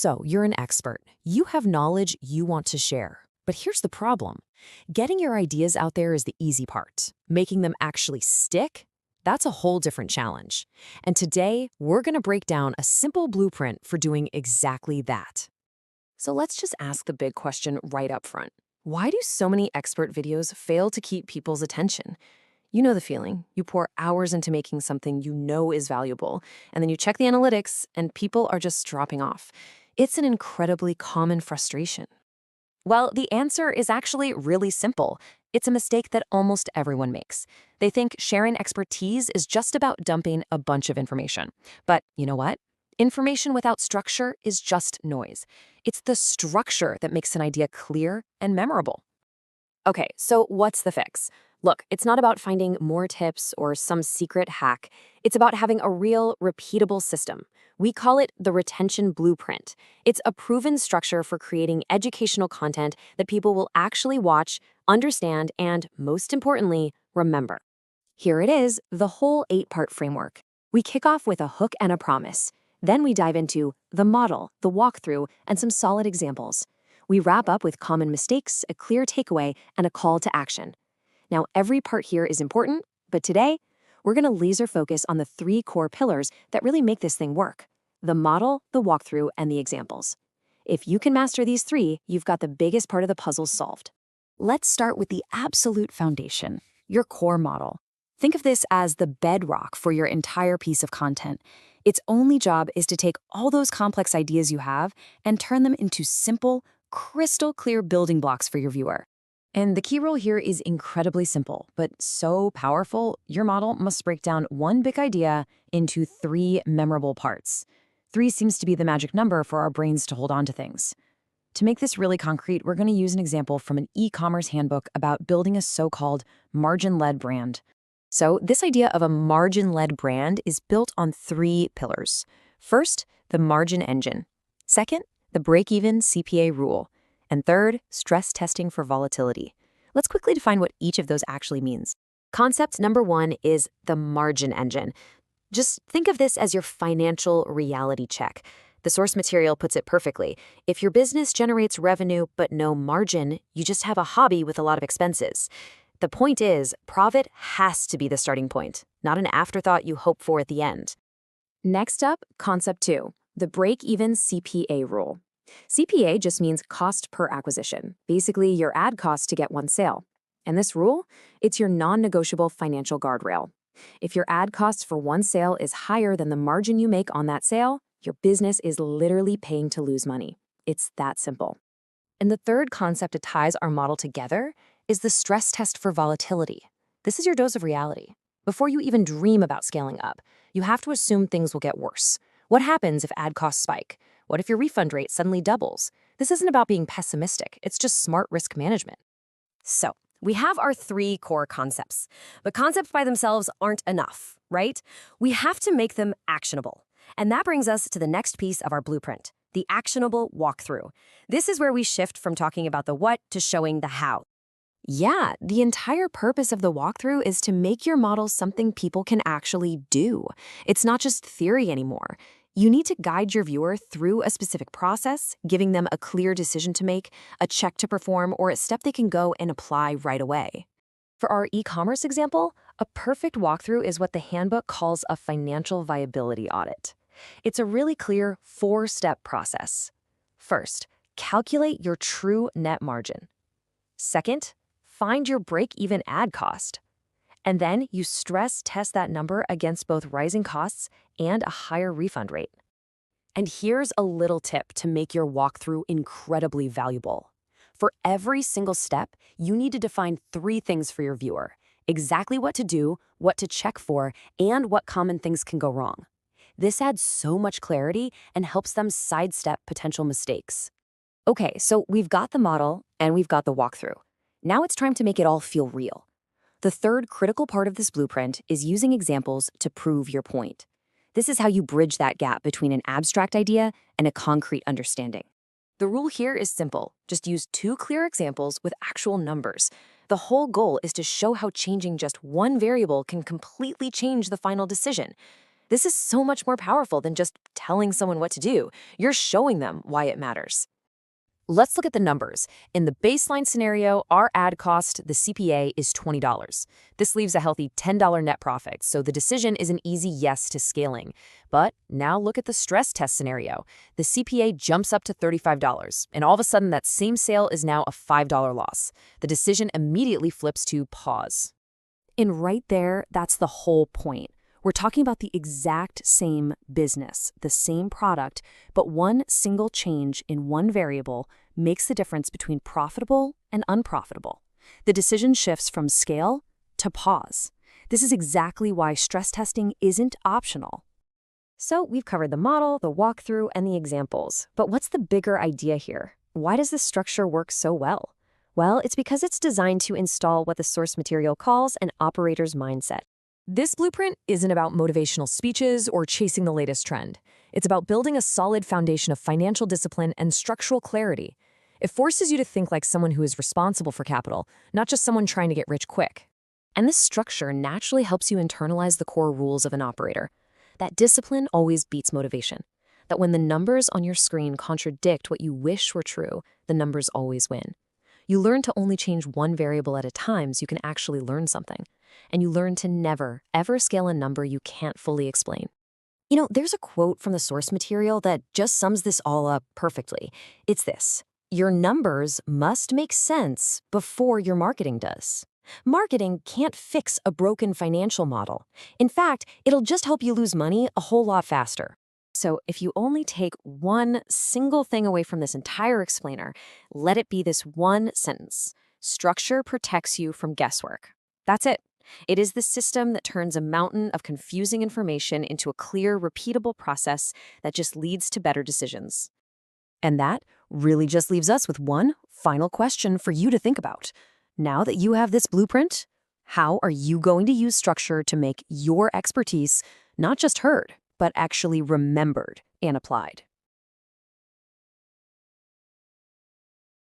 So, you're an expert. You have knowledge you want to share. But here's the problem. Getting your ideas out there is the easy part. Making them actually stick? That's a whole different challenge. And today, we're going to break down a simple blueprint for doing exactly that. So let's just ask the big question right up front. Why do so many expert videos fail to keep people's attention? You know the feeling. You pour hours into making something you know is valuable, and then you check the analytics, and people are just dropping off. It's an incredibly common frustration. Well, the answer is actually really simple. It's a mistake that almost everyone makes. They think sharing expertise is just about dumping a bunch of information. But you know what? Information without structure is just noise. It's the structure that makes an idea clear and memorable. Okay, so what's the fix? Look, it's not about finding more tips or some secret hack. It's about having a real, repeatable system. We call it the retention blueprint. It's a proven structure for creating educational content that people will actually watch, understand, and, most importantly, remember. Here it is, the whole 8-part framework. We kick off with a hook and a promise. Then we dive into the model, the walkthrough, and some solid examples. We wrap up with common mistakes, a clear takeaway, and a call to action. Now, every part here is important, but today, we're going to laser focus on the 3 core pillars that really make this thing work: the model, the walkthrough, and the examples. If you can master these 3, you've got the biggest part of the puzzle solved. Let's start with the absolute foundation, your core model. Think of this as the bedrock for your entire piece of content. Its only job is to take all those complex ideas you have and turn them into simple, crystal clear building blocks for your viewer. And the key rule here is incredibly simple, but so powerful, your model must break down one big idea into 3 memorable parts. 3 seems to be the magic number for our brains to hold on to things. To make this really concrete, we're going to use an example from an e-commerce handbook about building a so-called margin-led brand. So this idea of a margin-led brand is built on 3 pillars. First, the margin engine. Second, the break-even CPA rule. And third, stress testing for volatility. Let's quickly define what each of those actually means. Concept number 1 is the margin engine. Just think of this as your financial reality check. The source material puts it perfectly. If your business generates revenue but no margin, you just have a hobby with a lot of expenses. The point is, profit has to be the starting point, not an afterthought you hope for at the end. Next up, concept 2, the break-even CPA rule. CPA just means cost per acquisition, basically your ad cost to get one sale. And this rule, it's your non-negotiable financial guardrail. If your ad cost for one sale is higher than the margin you make on that sale, your business is literally paying to lose money. It's that simple. And the third concept that ties our model together is the stress test for volatility. This is your dose of reality. Before you even dream about scaling up, you have to assume things will get worse. What happens if ad costs spike? What if your refund rate suddenly doubles? This isn't about being pessimistic, it's just smart risk management. So, we have our 3 core concepts, but concepts by themselves aren't enough, right? We have to make them actionable. And that brings us to the next piece of our blueprint, the actionable walkthrough. This is where we shift from talking about the what to showing the how. Yeah, the entire purpose of the walkthrough is to make your model something people can actually do. It's not just theory anymore. You need to guide your viewer through a specific process, giving them a clear decision to make, a check to perform, or a step they can go and apply right away. For our e-commerce example, a perfect walkthrough is what the handbook calls a financial viability audit. It's a really clear 4-step process. First, calculate your true net margin. Second, find your break-even ad cost. And then you stress test that number against both rising costs and a higher refund rate. And here's a little tip to make your walkthrough incredibly valuable. For every single step, you need to define 3 things for your viewer: exactly what to do, what to check for, and what common things can go wrong. This adds so much clarity and helps them sidestep potential mistakes. Okay, so we've got the model and we've got the walkthrough. Now it's time to make it all feel real. The third critical part of this blueprint is using examples to prove your point. This is how you bridge that gap between an abstract idea and a concrete understanding. The rule here is simple. Just use 2 clear examples with actual numbers. The whole goal is to show how changing just one variable can completely change the final decision. This is so much more powerful than just telling someone what to do. You're showing them why it matters. Let's look at the numbers. In the baseline scenario, our ad cost, the CPA, is $20. This leaves a healthy $10 net profit, so the decision is an easy yes to scaling. But now look at the stress test scenario. The CPA jumps up to $35, and all of a sudden that same sale is now a $5 loss. The decision immediately flips to pause. And right there, that's the whole point. We're talking about the exact same business, the same product, but one single change in one variable makes the difference between profitable and unprofitable. The decision shifts from scale to pause. This is exactly why stress testing isn't optional. So we've covered the model, the walkthrough, and the examples. But what's the bigger idea here? Why does this structure work so well? Well, it's because it's designed to install what the source material calls an operator's mindset. This blueprint isn't about motivational speeches or chasing the latest trend. It's about building a solid foundation of financial discipline and structural clarity. It forces you to think like someone who is responsible for capital, not just someone trying to get rich quick. And this structure naturally helps you internalize the core rules of an operator. That discipline always beats motivation. That when the numbers on your screen contradict what you wish were true, the numbers always win. You learn to only change one variable at a time so you can actually learn something. And you learn to never, ever scale a number you can't fully explain. You know, there's a quote from the source material that just sums this all up perfectly. It's this: your numbers must make sense before your marketing does. Marketing can't fix a broken financial model. In fact, it'll just help you lose money a whole lot faster. So if you only take one single thing away from this entire explainer, let it be this one sentence: structure protects you from guesswork. That's it. It is the system that turns a mountain of confusing information into a clear, repeatable process that just leads to better decisions. And that really just leaves us with one final question for you to think about. Now that you have this blueprint, how are you going to use structure to make your expertise not just heard, but actually remembered and applied?